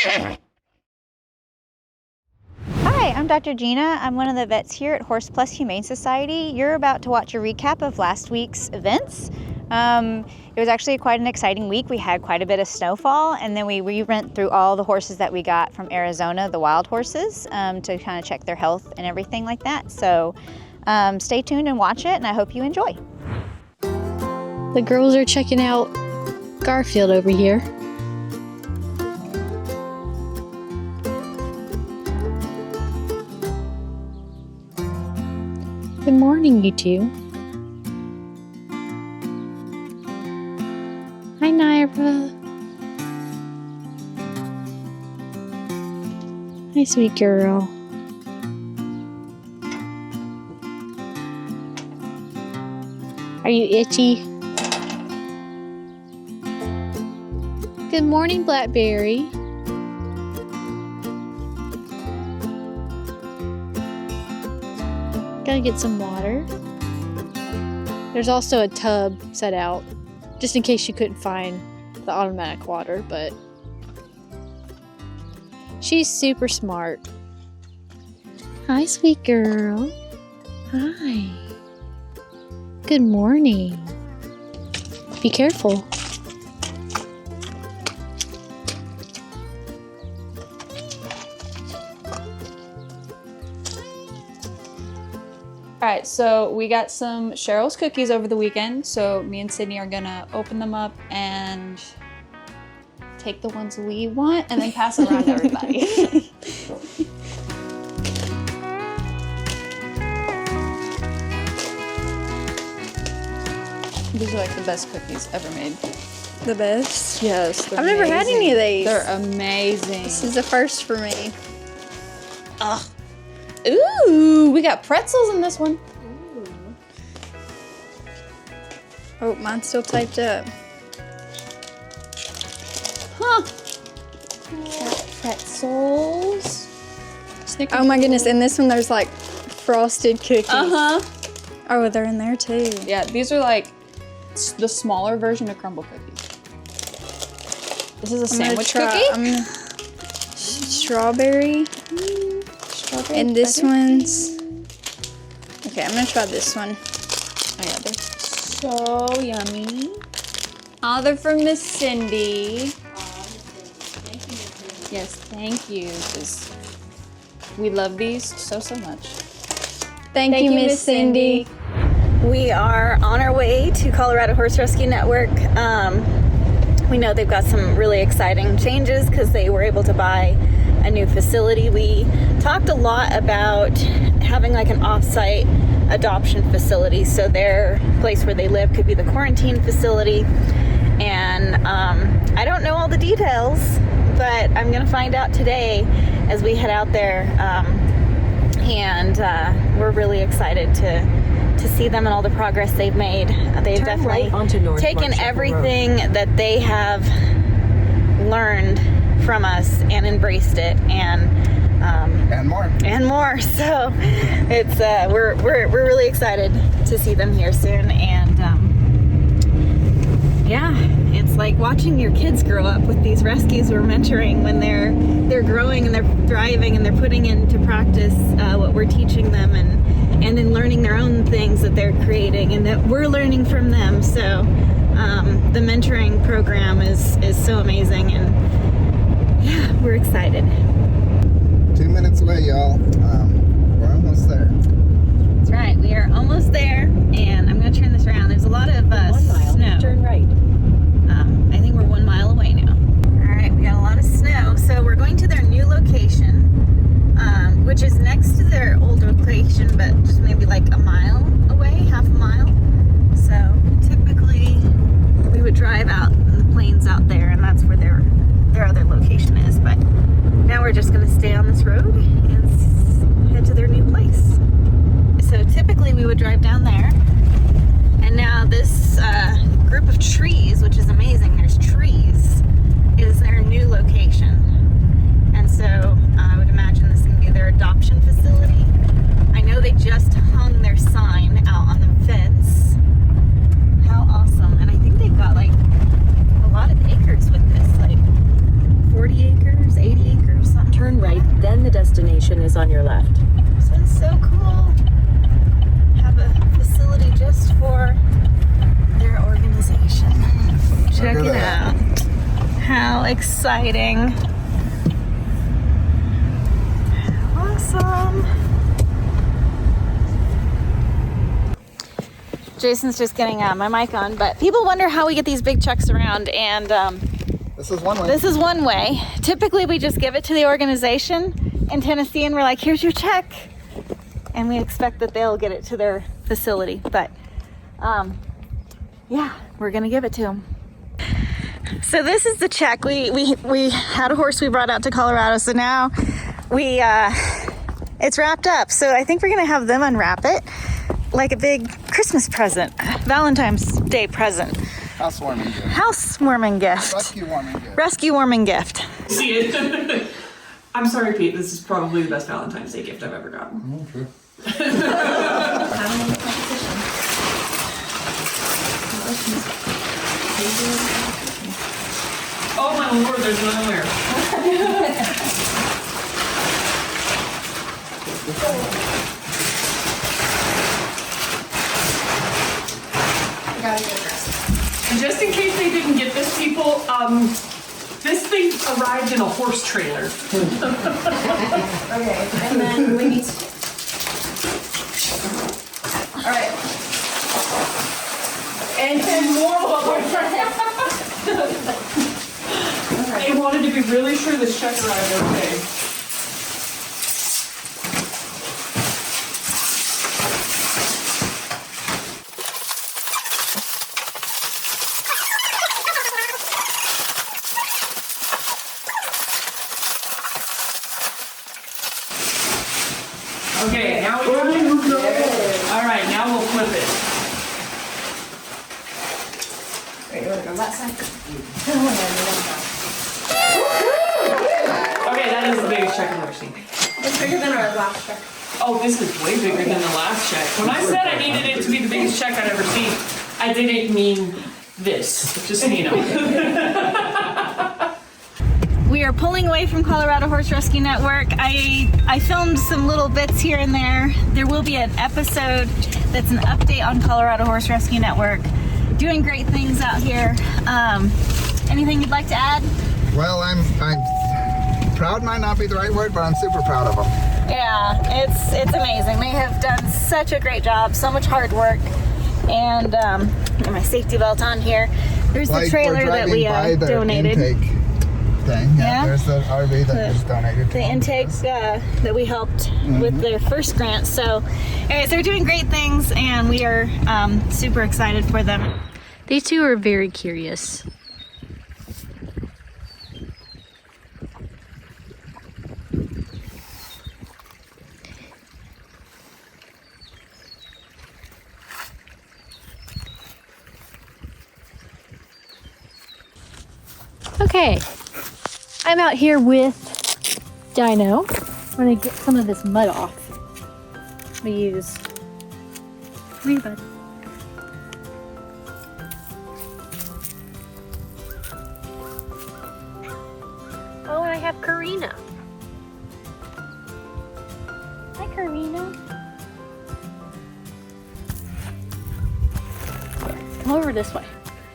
Hi, I'm Dr. Gina. I'm one of the vets here at Plus Humane Society. You're about to watch a recap of last week's events. It was actually quite an exciting week. We had quite a bit of snowfall, and then we went through all the horses that we got from Arizona, the wild horses, to kind of check their health and everything like that. So stay tuned and watch it, and I hope you enjoy. The girls are checking out Garfield over here. Good morning, you two. Hi, Naira. Hi, sweet girl. Are you itchy? Good morning, Blackberry. Gotta get some water. There's also a tub set out, just in case you couldn't find the automatic water, but she's super smart. Hi, sweet girl. Hi. Good morning. Be careful. Alright, so we got some Cheryl's cookies over the weekend, so me and Sydney are gonna open them up and take the ones we want and then pass it around to everybody. These are like the best cookies ever made. The best? Yes, I've never had any of these. They're amazing. This is a first for me. Ugh. Ooh, we got pretzels in this one. Ooh. Oh, mine's still typed up. Huh. Pretzels. Oh my goodness, in this one there's like frosted cookies. Uh-huh. Oh, they're in there too. Yeah, these are like the smaller version of crumble cookies. This is a sandwich cookie. Strawberry. And this one's... Okay, I'm gonna try this one. Oh yeah, they're so yummy. Oh, they're from Miss Cindy. Yes, thank you. 'Cause we love these so much. Thank you, Miss Cindy. We are on our way to Colorado Horse Rescue Network. We know they've got some really exciting changes because they were able to buy a new facility. We talked a lot about having like an off-site adoption facility, so their place where they live could be the quarantine facility. And I don't know all the details, but I'm gonna find out today as we head out there. And we're really excited to see them and all the progress they've made. They've definitely taken everything that they have learned from us and embraced it, and more. So it's we're really excited to see them here soon, and yeah, it's like watching your kids grow up with these rescues we're mentoring when they're growing and they're thriving and they're putting into practice what we're teaching them, and then learning their own things that they're creating and that we're learning from them. So the mentoring program is so amazing, and yeah, we're excited. 2 minutes away, y'all. We're almost there. That's right, we are almost there, and I'm going to turn this around. There's a lot of 1 mile, snow. Turn right. I think we're 1 mile away now. All right, we got a lot of snow, so we're going to their new location, which is next to their old location, but just maybe like a mile away, half a mile. So typically we would drive out in the plains out there, and that's where their other location is. But now we're just going to stay on this road and head to their new place. So typically we would drive down there, and now this group of trees, which is amazing, there's trees, is their new location. And so I would imagine this is going to be their adoption facility. I know they just hung their sign out on the fence. How awesome. And I think they've got like a lot of acres with this, like 40 acres, 80 exciting. Awesome. Jason's just getting my mic on, but people wonder how we get these big checks around, and This is one way. this is one way. Typically we just give it to the organization in Tennessee and we're like, here's your check. And we expect that they'll get it to their facility. But yeah, we're gonna give it to them. So this is the check. We had a horse we brought out to Colorado. So now it's wrapped up. So I think we're gonna have them unwrap it like a big Christmas present, Valentine's Day present. Housewarming gift. Housewarming gift. Rescue warming gift. Rescue warming gift. See it. I'm sorry, Pete. This is probably the best Valentine's Day gift I've ever gotten. Okay. Oh my lord, there's another layer. And just in case they didn't get this, people, this thing arrived in a horse trailer. Okay, and then we need to... All right. And then more of what They wanted to be really sure this check arrived okay. Okay, now we got it. All right, now we'll flip it. Wait, you want to go that side? Okay, that is the biggest check I've ever seen. It's bigger than our last check. Oh, this is way bigger than the last check. When I said I needed it to be the biggest check I'd ever seen, I didn't mean this, just so you know. We are pulling away from Colorado Horse Rescue Network. I filmed some little bits here and there. There will be an episode that's an update on Colorado Horse Rescue Network. Doing great things out here. Anything you'd like to add? Well, I'm proud might not be the right word, but I'm super proud of them. Yeah, it's amazing. They have done such a great job, so much hard work. And got my safety belt on here. There's the trailer that we donated. Intake thing. Yeah. There's the RV that was donated. The intake that we helped with their first grant. So anyways, they're doing great things and we are super excited for them. These two are very curious. Okay, I'm out here with Dino. I'm gonna get some of this mud off. We use. Come here, bud. Oh, and I have Karina. Hi, Karina. Come over this way.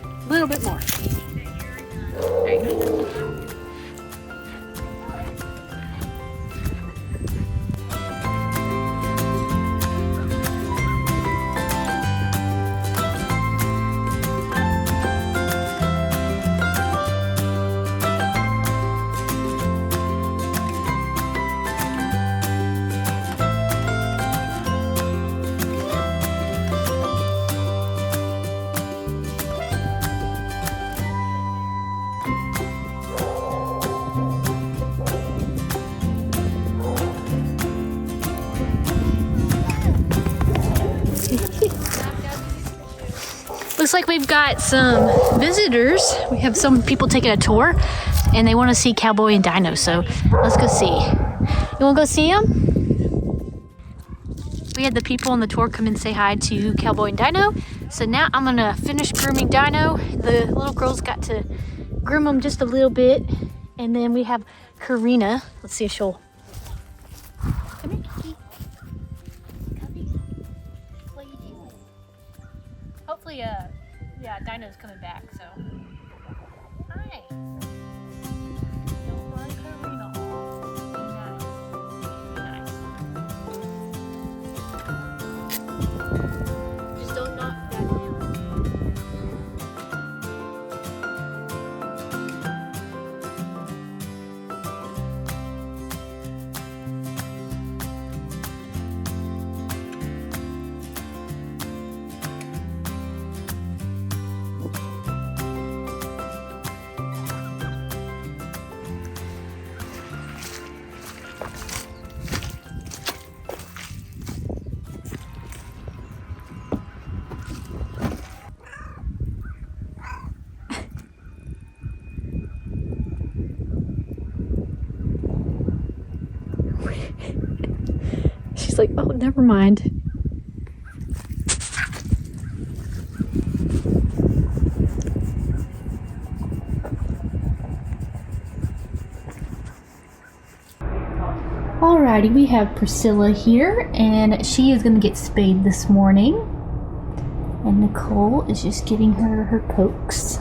A little bit more. There you go. Looks like we've got some visitors. We have some people taking a tour and they want to see Cowboy and Dino, so let's go see. You want to go see them? We had the people on the tour come and say hi to Cowboy and Dino, so now I'm gonna finish grooming Dino. The little girls got to groom him just a little bit, and then we have Karina. Let's see if she'll come here, Kiki. Come here. What are you doing? Hopefully, yeah, Dino's coming back, so. Hi. She's like, oh, never mind. Alrighty, we have Priscilla here, and she is going to get spayed this morning. And Nicole is just giving her pokes.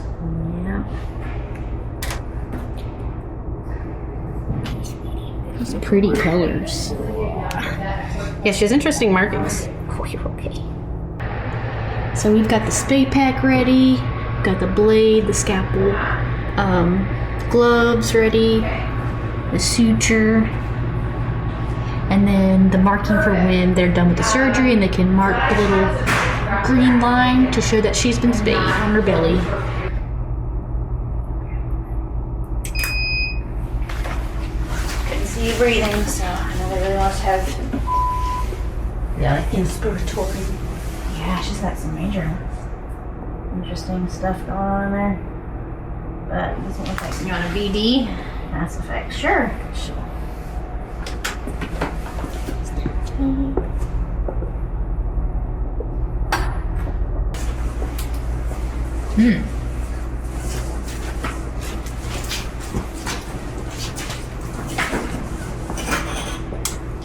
Yeah. Those pretty colors. Yeah, she has interesting markings. Okay. So we've got the spay pack ready, got the blade, the scalpel, gloves ready, the suture, and then the marking for when they're done with the surgery and they can mark the little green line to show that she's been spayed on her belly. Couldn't see you breathing, so I know they really want to have. Yeah, like inspiratory. Yeah, she's got some major interesting stuff going on in there. But it doesn't look like you want a VD. Mass Effect, sure.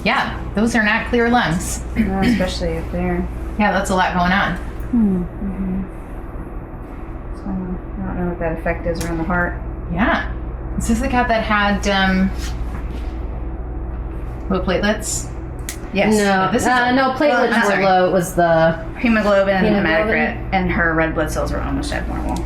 Yeah, those are not clear lungs. No, especially if they're. Yeah, that's a lot going on. So, I don't know what that effect is around the heart. Yeah. Is this the cat that had low platelets? Yes. No, this is no, platelets I'm were sorry. low. It was the Hemoglobin, Hemoglobin? hematocrit, and her red blood cells were almost abnormal.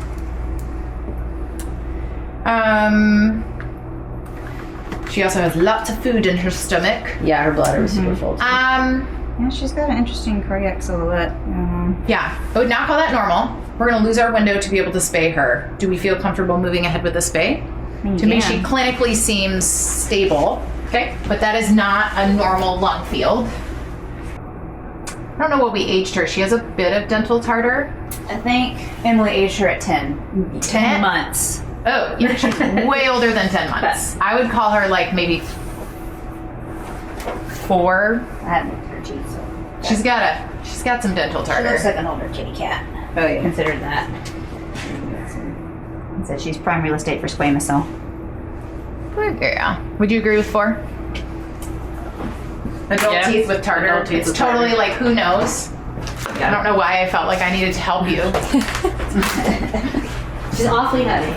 She also has lots of food in her stomach. yeah, her bladder was super full. Yeah, she's got an interesting cardiac silhouette. Yeah, I would not call that normal. We're gonna lose our window to be able to spay her. Do we feel comfortable moving ahead with the spay? To me, she clinically seems stable. Okay, but that is not a normal lung field. I don't know what we aged her. She has a bit of dental tartar. I think Emily aged her at 10. 10 months. Oh, yeah, she's way older than 10 months. I would call her like maybe 4. I hadn't looked at her teeth, so. She's got some dental She tartar. looks like an older kitty cat. Oh, yeah. Considered that. It said she's prime real estate for squamous cell. Poor girl. Would you agree with 4? Adult Yeah. teeth with tartar. Adult teeth It's with totally tartar. like, who knows? I don't know why I felt like I needed to help you. She's awfully heavy.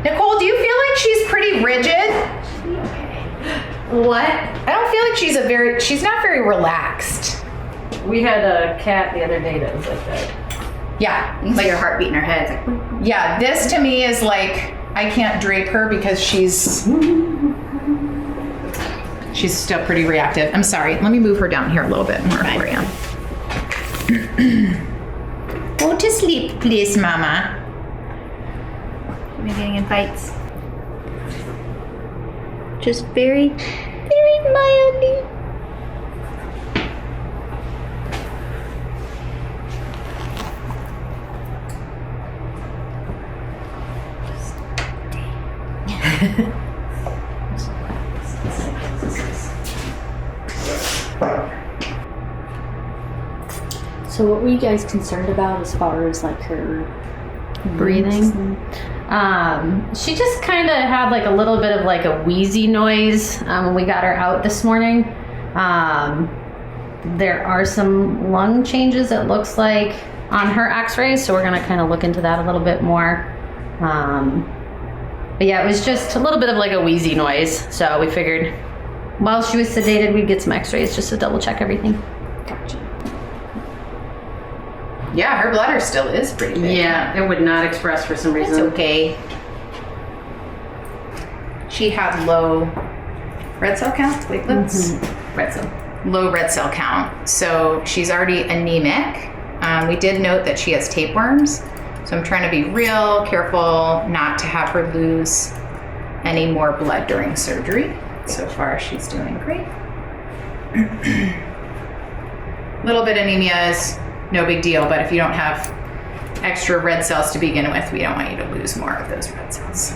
Nicole, do you feel like she's pretty rigid? What? I don't feel like she's not very relaxed. We had a cat the other day that was like that. Yeah. You can see her heart beat in her head. It's like, Yeah, this to me is like, I can't drape her because she's still pretty reactive. I'm sorry, let me move her down here a little bit more for you. Go to sleep, please, mama. Are we getting in fights? Just very, very mildly. So what were you guys concerned about as far as like her Breathing. She just kind of had like a little bit of like a wheezy noise when we got her out this morning. There are some lung changes, it looks like, on her x-rays, so we're going to kind of look into that a little bit more. But yeah, it was just a little bit of like a wheezy noise, so we figured while she was sedated, we'd get some x-rays just to double check everything. Yeah, her bladder still is pretty big. Yeah, it would not express for some reason. It's okay. She had low red cell count, platelets? Red cell. Low red cell count. So she's already anemic. We did note that she has tapeworms. So I'm trying to be real careful not to have her lose any more blood during surgery. So far, she's doing great. Little bit anemia is no big deal. But if you don't have extra red cells to begin with, we don't want you to lose more of those red cells.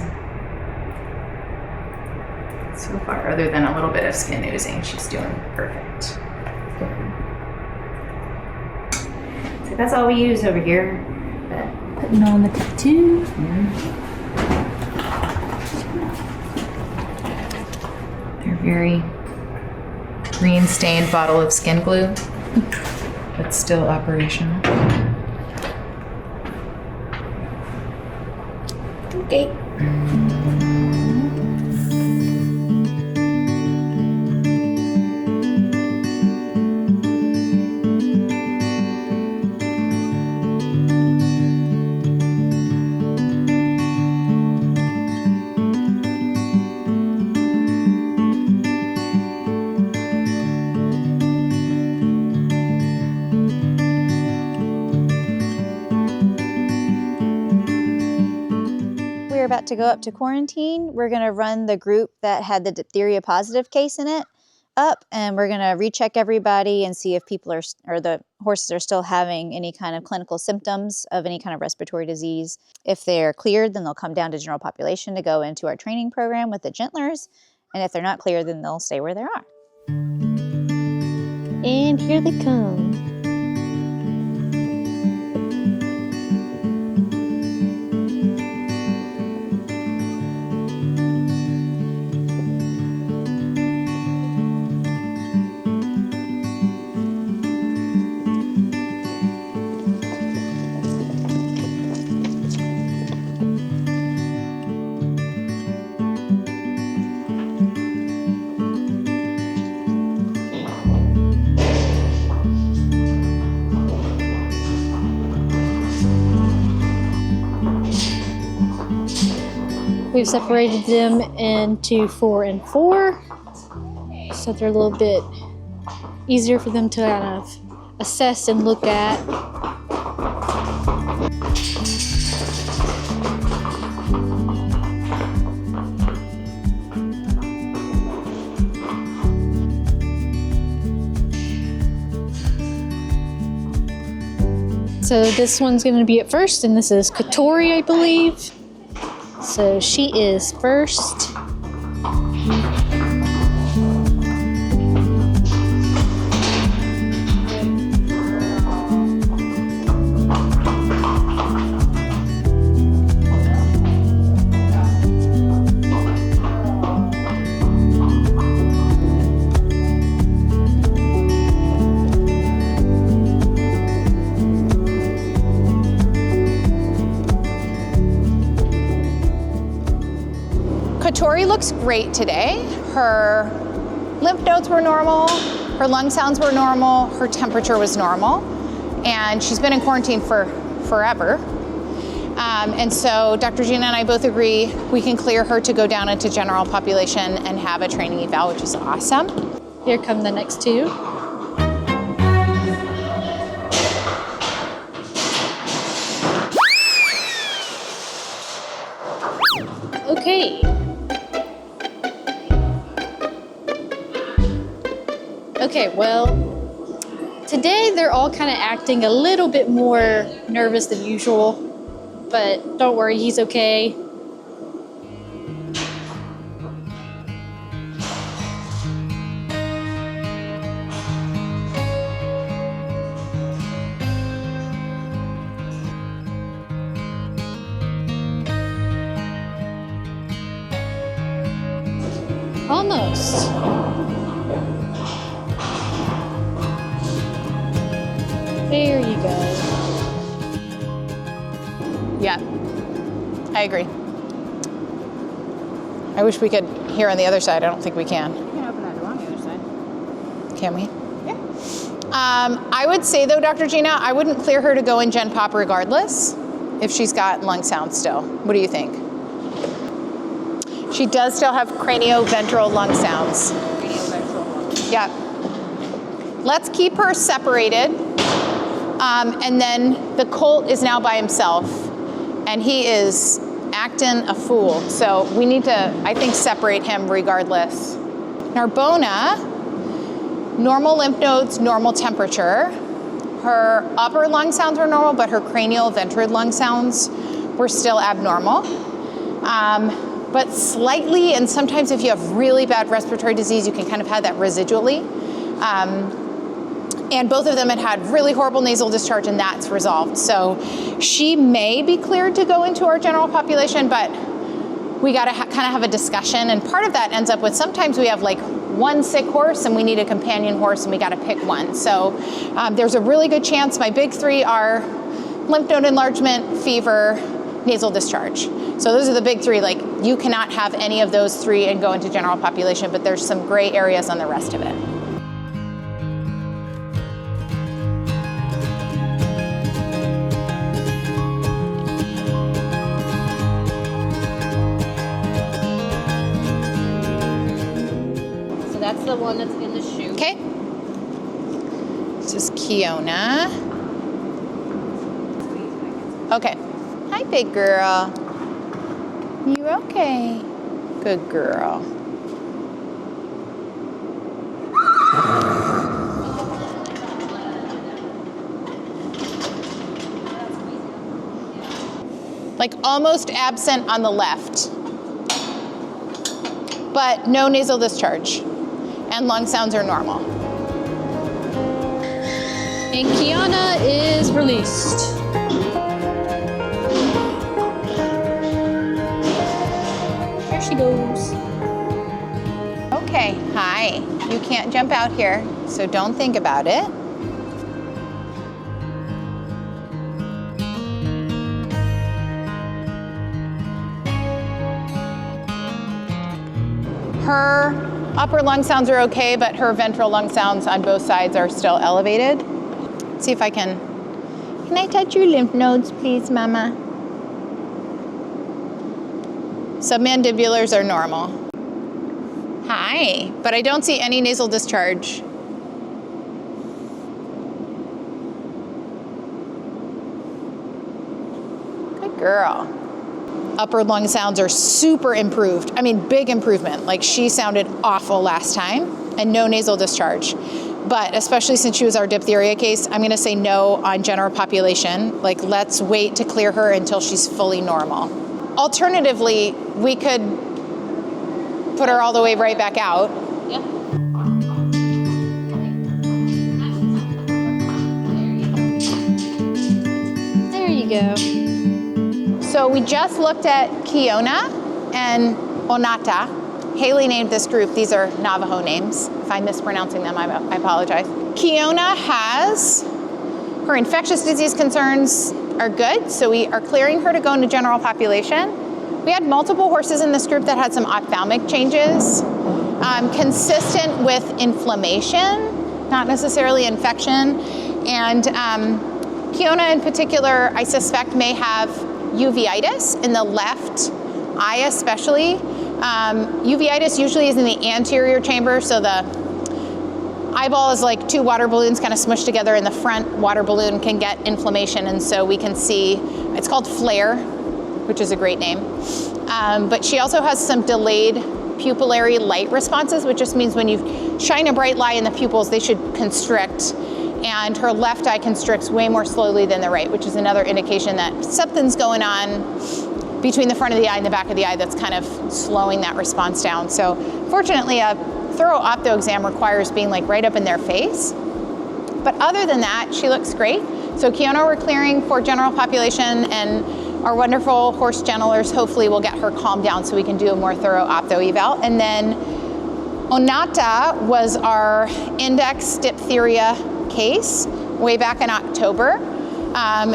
So far, other than a little bit of skin oozing, she's doing perfect. So that's all we use over here. But putting on the tattoo. They're very green stained bottle of skin glue, but still operational. Okay. We're about to go up to quarantine. We're going to run the group that had the diphtheria positive case in it up, and we're going to recheck everybody and see if people are, or the horses are still having any kind of clinical symptoms of any kind of respiratory disease. If they're cleared, then they'll come down to general population to go into our training program with the gentlers. And if they're not cleared, then they'll stay where they are. And here they come. We've separated them into 4 and 4, so they're a little bit easier for them to kind of assess and look at. So this one's going to be at first, and this is Katori, I believe. So she is first. Katori looks great today. Her lymph nodes were normal, her lung sounds were normal, her temperature was normal, and she's been in quarantine for forever. And so Dr. Gina and I both agree we can clear her to go down into general population and have a training eval, which is awesome. Here come the next two. Okay. Okay, well, today they're all kind of acting a little bit more nervous than usual, but don't worry, he's okay. Almost. There you go. Yeah, I agree. I wish we could hear on the other side. I don't think we can. You can open that door on the other side. Can we? Yeah. I would say though, Dr. Gina, I wouldn't clear her to go in Gen Pop regardless if she's got lung sound still. What do you think? She does still have cranioventral lung sounds. Yeah. Let's keep her separated. And then the colt is now by himself, and he is acting a fool. So we need to, I think, separate him regardless. Narbona, normal lymph nodes, normal temperature. Her upper lung sounds were normal, but her cranial ventral lung sounds were still abnormal. But slightly, and sometimes if you have really bad respiratory disease, you can kind of have that residually. And both of them had really horrible nasal discharge, and that's resolved. So she may be cleared to go into our general population, but we got to kind of have a discussion. And part of that ends up with sometimes we have like one sick horse and we need a companion horse and we got to pick one. So there's a really good chance my big three are lymph node enlargement, fever, nasal discharge. So those are the big three. Like, you cannot have any of those three and go into general population, but there's some gray areas on the rest of it. So that's the one that's in the chute. Okay. This is Kiona. Okay. Hi, big girl. You okay? Good girl. Like almost absent on the left, but no nasal discharge, and lung sounds are normal. And Kiana is released. There she goes. Okay, hi. You can't jump out here, so don't think about it. Her upper lung sounds are okay, but her ventral lung sounds on both sides are still elevated. Let's see if I can I touch your lymph nodes, please, Mama? Submandibulars are normal. Hi, but I don't see any nasal discharge. Good girl. Upper lung sounds are super improved. I mean, big improvement. Like, she sounded awful last time, and no nasal discharge. But especially since she was our diphtheria case, I'm gonna say no on general population. Like, let's wait to clear her until she's fully normal. Alternatively, we could put her all the way right back out. Yeah. There you go. So we just looked at Kiona and Onata. Haley named this group. These are Navajo names. If I'm mispronouncing them, I apologize. Kiona has, her infectious disease concerns are good, so we are clearing her to go into general population. We had multiple horses in this group that had some ophthalmic changes, consistent with inflammation, not necessarily infection. And Kiona in particular, I suspect may have uveitis in the left eye especially. Uveitis usually is in the anterior chamber, so the eyeball is like two water balloons kind of smushed together, and the front water balloon can get inflammation, and so we can see, it's called flare, which is a great name. But she also has some delayed pupillary light responses, which just means when you shine a bright light in the pupils, they should constrict. And her left eye constricts way more slowly than the right, which is another indication that something's going on between the front of the eye and the back of the eye that's kind of slowing that response down. So fortunately, a thorough opto exam requires being like right up in their face. But other than that, she looks great. So Kiona, we're clearing for general population, and our wonderful horse gentlers hopefully will get her calmed down so we can do a more thorough opto eval. And then Onata was our index diphtheria case way back in October.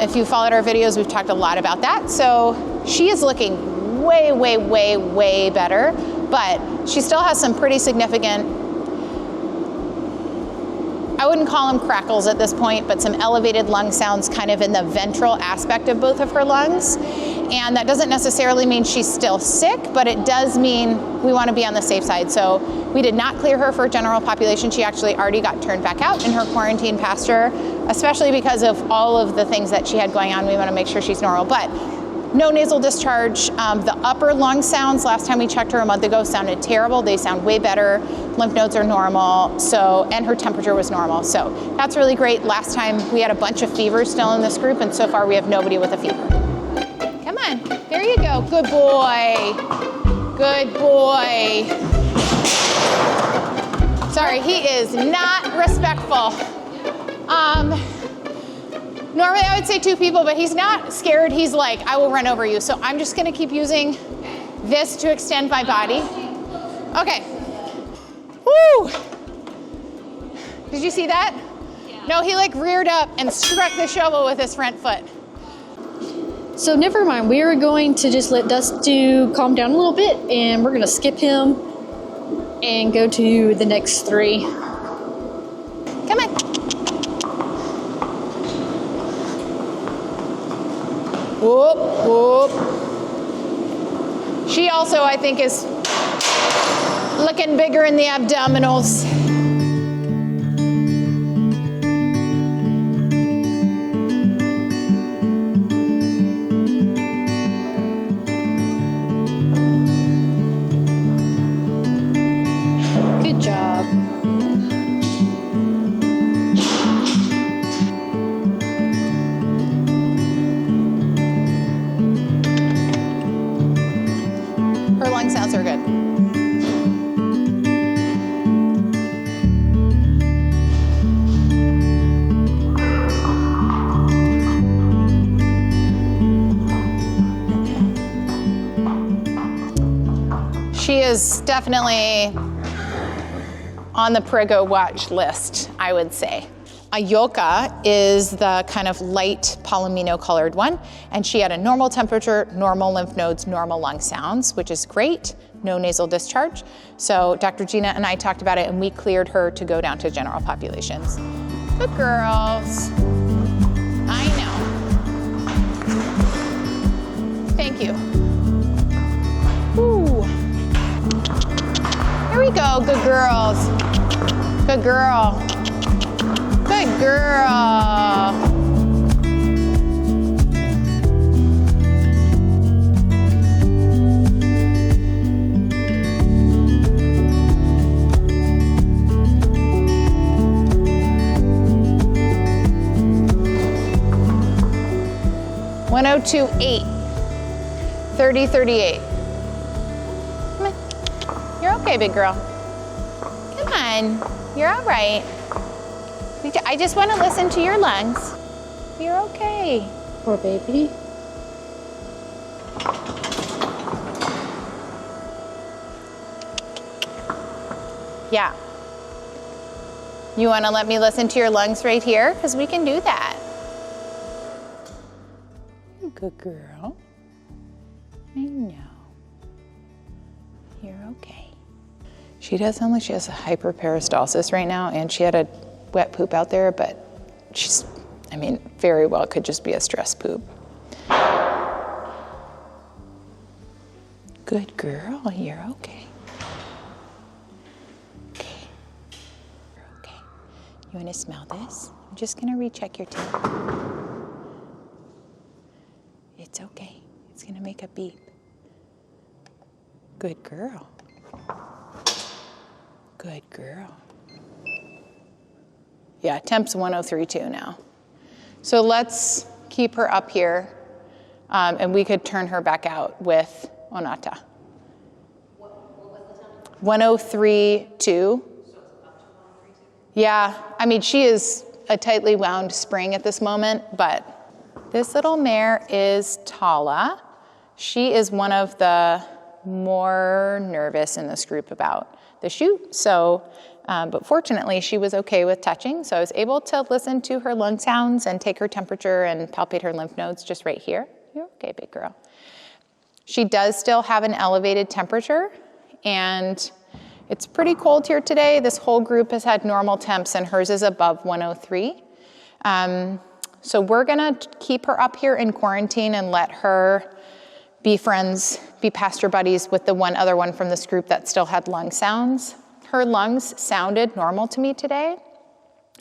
If you followed our videos, we've talked a lot about that. So she is looking way, way, way, way better, but she still has some pretty significant, I wouldn't call them crackles at this point, but some elevated lung sounds kind of in the ventral aspect of both of her lungs. And that doesn't necessarily mean she's still sick, but it does mean we want to be on the safe side. So we did not clear her for general population. She actually already got turned back out in her quarantine pasture, especially because of all of the things that she had going on. We want to make sure she's normal. But No nasal discharge. The upper lung sounds, last time we checked her a month ago, sounded terrible. They sound way better. Lymph nodes are normal, and her temperature was normal. So that's really great. Last time we had a bunch of fevers still in this group, and so far we have nobody with a fever. Come on, there you go. Good boy. Good boy. Sorry, he is not respectful. Normally I would say 2 people, but he's not scared. He's like, I will run over you. So I'm just gonna keep using this to extend my body. Okay. Woo! Did you see that? Yeah. No, he like reared up and struck the shovel with his front foot. So never mind, we are going to just let Dusty calm down a little bit, and we're gonna skip him and go to the next 3. Come on. Whoop, whoop. She also, I think, is looking bigger in the abdominals. Good job. Her lung sounds are good. She is definitely on the Prego watch list, I would say. Ayoka is the kind of light palomino colored one, and she had a normal temperature, normal lymph nodes, normal lung sounds, which is great, no nasal discharge. So Dr. Gina and I talked about it, and we cleared her to go down to general populations. Good girls. I know. Thank you. Ooh. Here we go, good girls. Good girl. Good girl. (102.8) 30:38. Come on. You're okay, big girl. Come on. You're all right. I just want to listen to your lungs. You're okay. Poor baby. Yeah. You want to let me listen to your lungs right here? Because we can do that. Good girl. I know. You're okay. She does sound like she has a hyperperistalsis right now, and she had a wet poop out there, but she's, I mean, very well could just be a stress poop. Good girl, you're okay. Okay. You're okay. You want to smell this? I'm just going to recheck your teeth. It's okay. It's going to make a beep. Good girl. Good girl. Yeah, temp's 103.2 now. So let's keep her up here, and we could turn her back out with Onata. What was the temperature? 103.2. Yeah, I mean, she is a tightly wound spring at this moment, but this little mare is Tala. She is one of the more nervous in this group about the chute, so, but fortunately she was okay with touching, so I was able to listen to her lung sounds and take her temperature and palpate her lymph nodes just right here. You're okay, big girl. She does still have an elevated temperature, and it's pretty cold here today. This whole group has had normal temps, and hers is above 103. So we're gonna keep her up here in quarantine and let her be friends, be pasture buddies with the one other one from this group that still had lung sounds. Her lungs sounded normal to me today,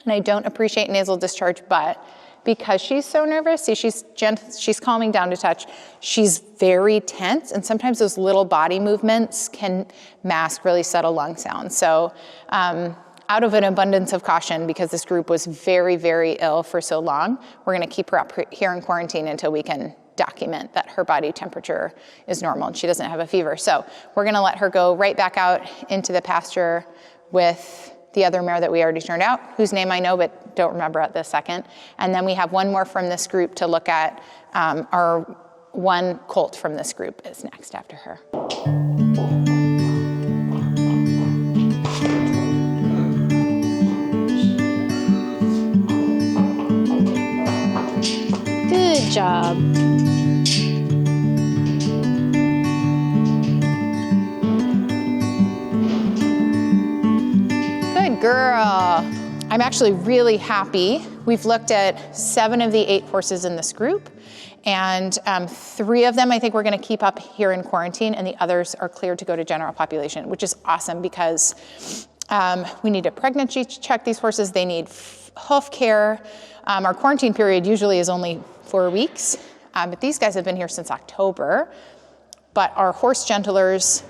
and I don't appreciate nasal discharge, but because she's so nervous. See, she's calming down to touch. She's very tense, and sometimes those little body movements can mask really subtle lung sounds. So out of an abundance of caution, because this group was very, very ill for so long, we're gonna keep her up here in quarantine until we can document that her body temperature is normal and she doesn't have a fever. So we're gonna let her go right back out into the pasture with the other mare that we already turned out, whose name I know but don't remember at this second. And then we have one more from this group to look at. Our one colt from this group is next after her. Good job. Good girl. I'm actually really happy. We've looked at 7 of the 8 horses in this group, and 3 of them I think we're gonna keep up here in quarantine, and the others are cleared to go to general population, which is awesome because we need a pregnancy check these horses. They need hoof care. Our quarantine period usually is only 4 weeks, but these guys have been here since October. But our horse gentlers,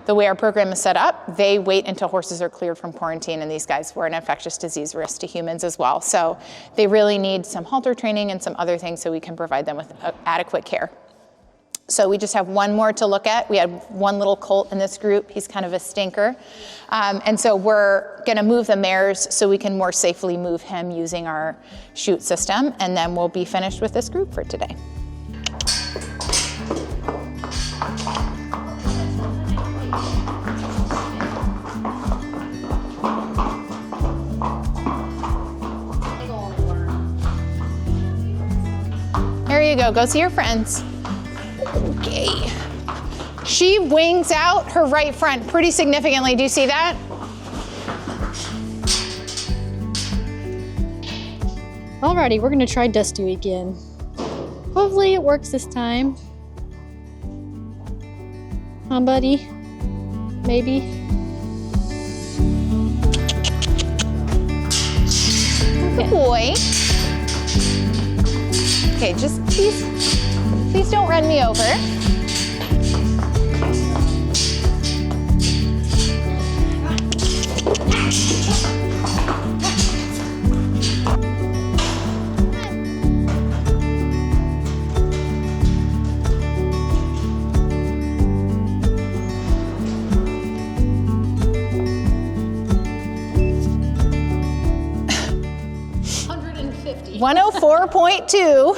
the way our program is set up, they wait until horses are cleared from quarantine, and these guys were an infectious disease risk to humans as well. So they really need some halter training and some other things so we can provide them with adequate care. So we just have one more to look at. We had one little colt in this group. He's kind of a stinker. And so we're gonna move the mares so we can more safely move him using our chute system, and then we'll be finished with this group for today. There you go see your friends. Okay. She wings out her right front pretty significantly. Do you see that? Alrighty, we're gonna try Dusty again. Hopefully it works this time. Huh, buddy? Maybe? Good boy. Okay, just please don't run me over. $150. 104.2.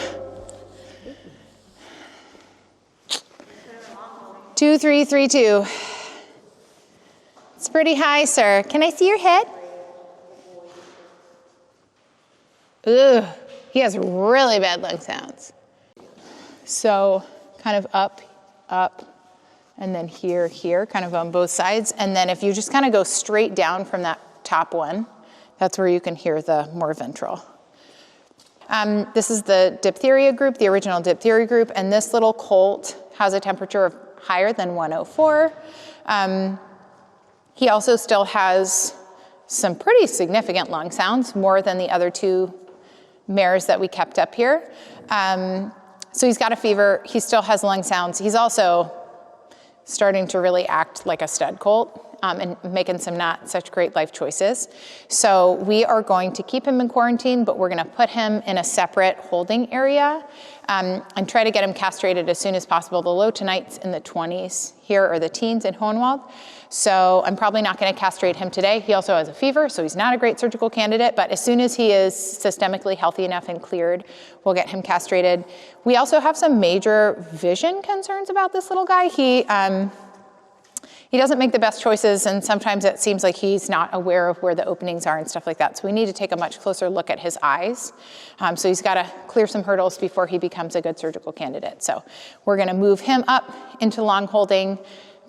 2332. It's pretty high, sir. Can I see your head? Ugh, he has really bad lung sounds. So kind of up, and then here, kind of on both sides. And then if you just kind of go straight down from that top one, that's where you can hear the more ventral. This is the diphtheria group, the original diphtheria group, and this little colt has a temperature of higher than 104. He also still has some pretty significant lung sounds, more than the other 2 mares that we kept up here. So he's got a fever, he still has lung sounds. He's also starting to really act like a stud colt and making some not such great life choices. So we are going to keep him in quarantine, but we're gonna put him in a separate holding area and try to get him castrated as soon as possible. The low to night's in the 20s here, or the teens in Hohenwald. So I'm probably not gonna castrate him today. He also has a fever, so he's not a great surgical candidate, but as soon as he is systemically healthy enough and cleared, we'll get him castrated. We also have some major vision concerns about this little guy. He doesn't make the best choices, and sometimes it seems like he's not aware of where the openings are and stuff like that. So we need to take a much closer look at his eyes. So he's got to clear some hurdles before he becomes a good surgical candidate. So we're going to move him up into long holding.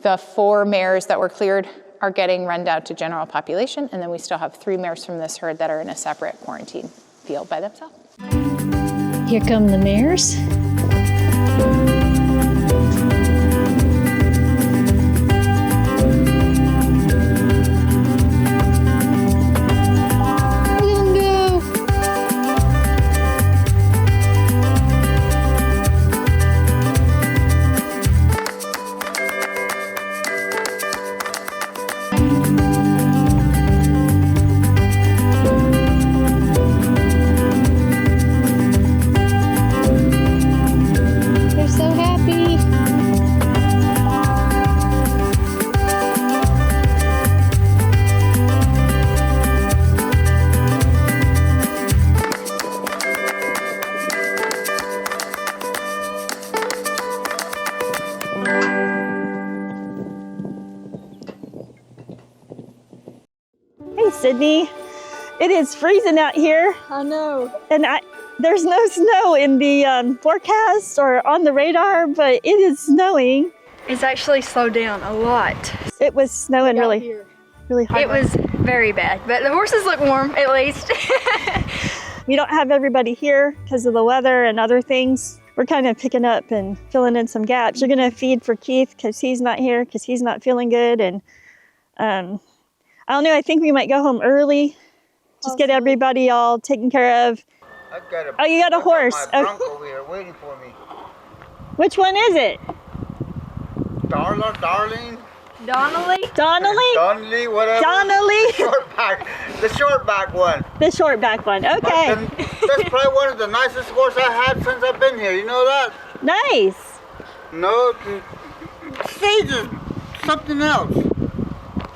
The 4 mares that were cleared are getting run down to general population, and then we still have 3 mares from this herd that are in a separate quarantine field by themselves. Here come the mares. Sydney. It is freezing out here. I know. And there's no snow in the forecast or on the radar, but it is snowing. It's actually slowed down a lot. It was snowing really hard. It was very bad, but the horses look warm at least. We don't have everybody here because of the weather and other things. We're kind of picking up and filling in some gaps. You're gonna feed for Keith because he's not here because he's not feeling good. And I don't know, I think we might go home early. Just get everybody all taken care of. Oh, you got a horse. My bronco over here waiting for me. Which one is it? Darling? Donnelly? Donnelly, whatever. Donnelly? The shortback one. The shortback one, okay. That's probably one of the nicest horses I had since I've been here, you know that? Nice. No, Sage is something else.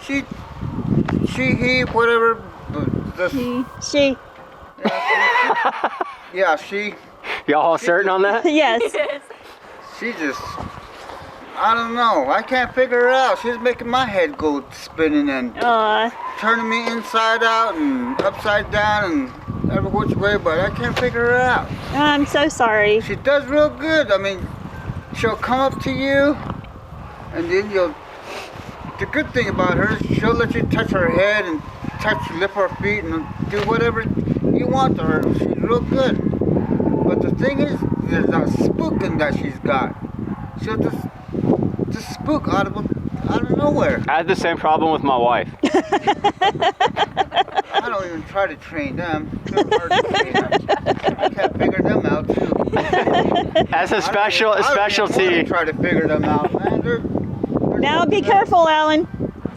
He, whatever. She. Yeah, she. Y'all all certain on that? Yes. She just, I don't know. I can't figure her out. She's making my head go spinning and turning me inside out and upside down and every which way, but I can't figure her out. I'm so sorry. She does real good. I mean, she'll come up to you and then the good thing about her is she'll let you touch her head and lift her feet and do whatever you want to her. She's real good. But the thing is, there's that spooking that she's got. She'll just spook out of nowhere. I had the same problem with my wife. I don't even try to train them. They're hard to train. I can't figure them out too. That's a specialty. I try to figure them out, man. They're now be careful, Alan.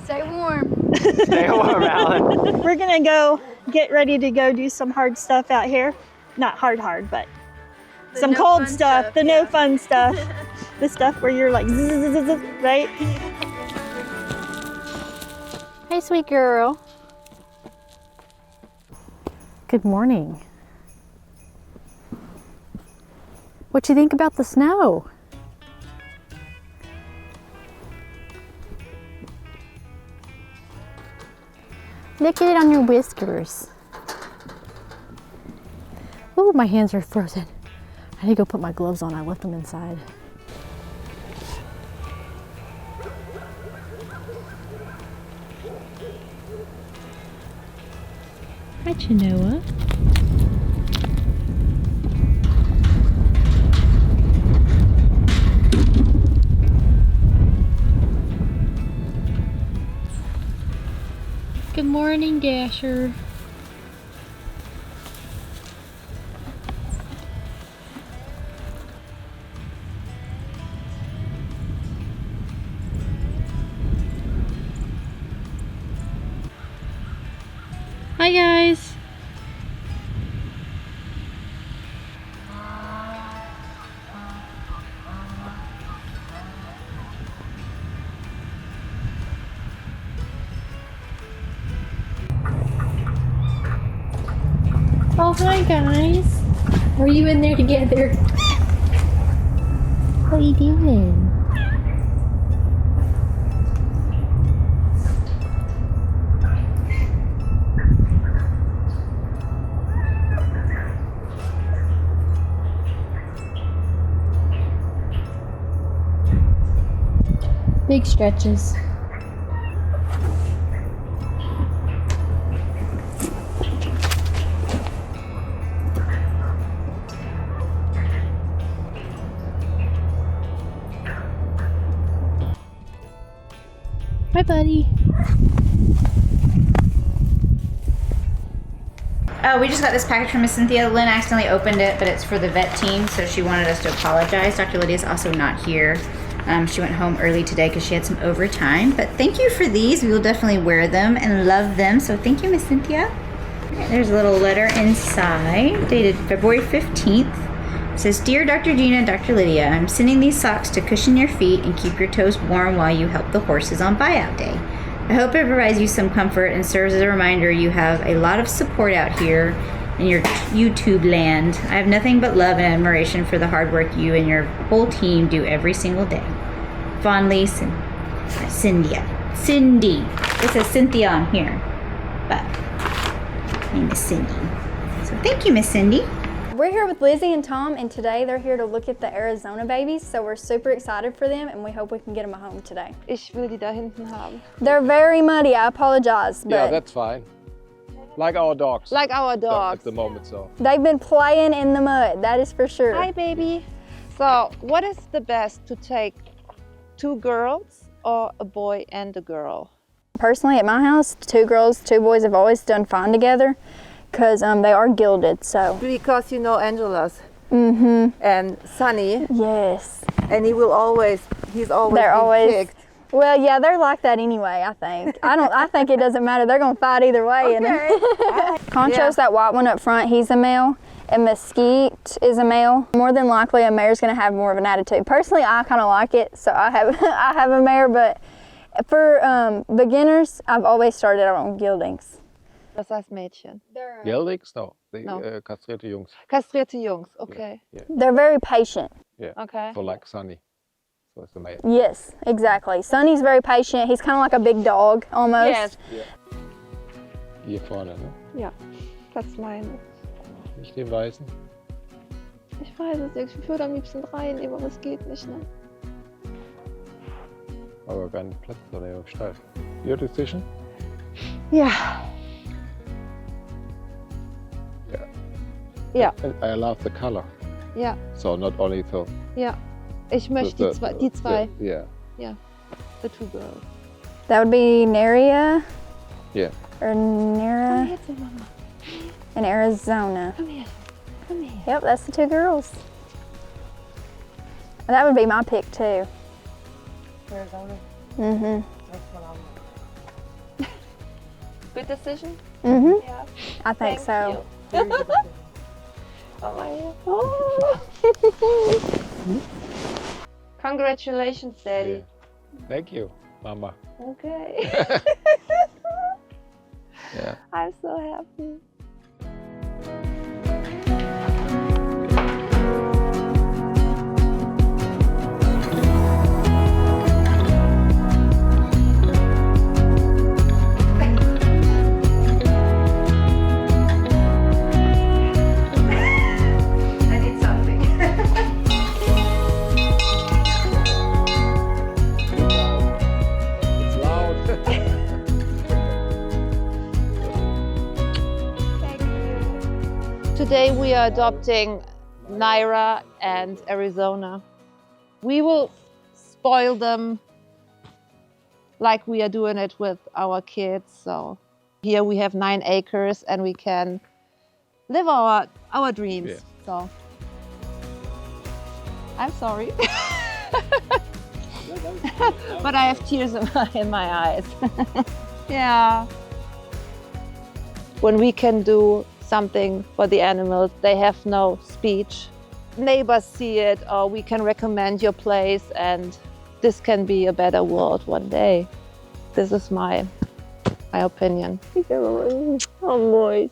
Stay warm. Stay warm, Alan. We're gonna go get ready to go do some hard stuff out here. Not hard, but some cold stuff, the no fun stuff. The stuff where you're like, right? Hey, sweet girl. Good morning. What you think about the snow? Look at it on your whiskers. Oh, my hands are frozen. I need to go put my gloves on. I left them inside. Hi, Chinoa. Good morning, Dasher. Hi, guys. Oh, hi, guys. Are you in there together? What are you doing? Big stretches. Hi, buddy. Oh, we just got this package from Miss Cynthia. Lynn accidentally opened it, but it's for the vet team, so she wanted us to apologize. Dr. Lydia's also not here. She went home early today because she had some overtime. But thank you for these. We will definitely wear them and love them. So thank you, Miss Cynthia. Okay, there's a little letter inside, dated February 15th. It says, Dear Dr. Gina and Dr. Lydia, I'm sending these socks to cushion your feet and keep your toes warm while you help the horses on buyout day. I hope it provides you some comfort and serves as a reminder you have a lot of support out here in your YouTube land. I have nothing but love and admiration for the hard work you and your whole team do every single day. Fondly, Cindy. It says Cynthia on here, but Her name is Cindy. So thank you, Miss Cindy. We're here with Lizzie and Tom, and today they're here to look at the Arizona babies, so we're super excited for them, and we hope we can get them a home today. Ich will die da hinten haben. They're very muddy, I apologize, but Yeah, that's fine. Like our dogs. Like our dogs. At the moment, so. they've been playing in the mud, that is for sure. Hi, baby. So, what is the best to take 2 girls or a boy and a girl? Personally, at my house, 2 girls, 2 boys have always done fine together, because they are gilded, so. Because you know Angela's Mm-hmm. and Sunny. Yes. And he's always They're always picked. Well, yeah, they're like that anyway, I think. I think it doesn't matter. They're going to fight either way. Okay. Concho's that white one up front, he's a male. And Mesquite is a male. More than likely, a mare's going to have more of an attitude. Personally, I kind of like it, so I have a mare. But for beginners, I've always started out on gildings. Das heißt Mädchen. Geldings? No. No. Kastrierte Jungs. Kastrierte Jungs, okay. Yeah. They're very patient. Yeah. Okay. So like Sunny. So it's the male. Yes, exactly. Sonny's very patient. He's kind of like a big dog, almost. Yes. Yeah. Hier vorne, ne? Ja, das ist meine. Nicht den weißen. Ich weiß es nicht. Ich würde am liebsten reinnehmen, aber es geht nicht, ne? Aber keinen Platz oder steif. Your decision? Ja. Ja. I love the color. Ja. So not only so. Ja. Ich möchte die zwei. Yeah. Yeah. The 2 girls. That would be Naira. Yeah. Or Naira and Arizona. Come here. Come here. Yep, that's the 2 girls. That would be my pick too. Arizona. Mm-hmm. That's phenomenal. Good decision? Mm-hmm. Yeah. I think so. Oh. Congratulations, Daddy. Yeah. Thank you, Mama. Okay. Yeah. I'm so happy. It's loud. Today we are adopting Naira and Arizona. We will spoil them like we are doing it with our kids. So here we have 9 acres and we can live our dreams. Yeah. So I'm sorry. But I have tears in my eyes. Yeah. When we can do something for the animals, they have no speech. Neighbors see it, or we can recommend your place, and this can be a better world one day. This is my opinion. Oh,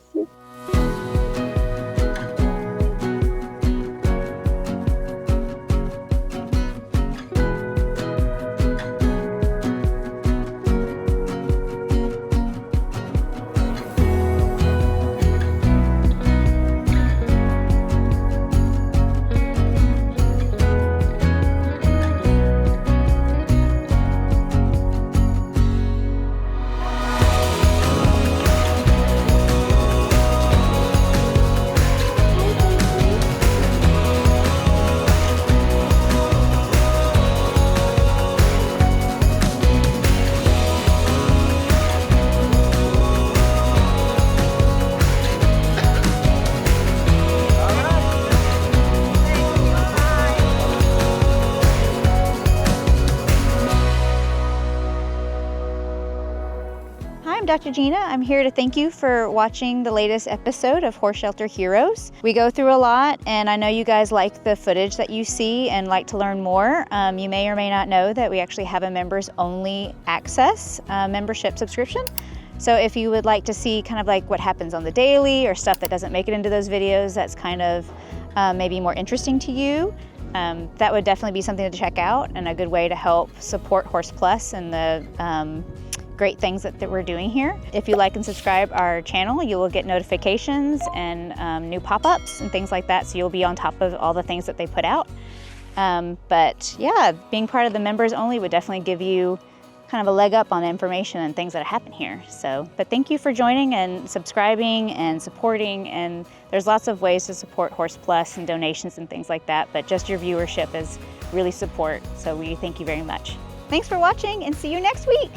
I'm Dr. Gina. I'm here to thank you for watching the latest episode of Horse Shelter Heroes. We go through a lot, and I know you guys like the footage that you see and like to learn more. You may or may not know that we actually have a members-only access membership subscription. So if you would like to see kind of like what happens on the daily or stuff that doesn't make it into those videos that's kind of maybe more interesting to you, that would definitely be something to check out and a good way to help support Horse Plus and the great things that we're doing here. If you like and subscribe our channel, you will get notifications and new pop-ups and things like that, so you'll be on top of all the things that they put out. But yeah, being part of the members only would definitely give you kind of a leg up on information and things that happen here. So, but thank you for joining and subscribing and supporting, and there's lots of ways to support Horse Plus and donations and things like that, but just your viewership is really support, so we thank you very much. Thanks for watching, and see you next week.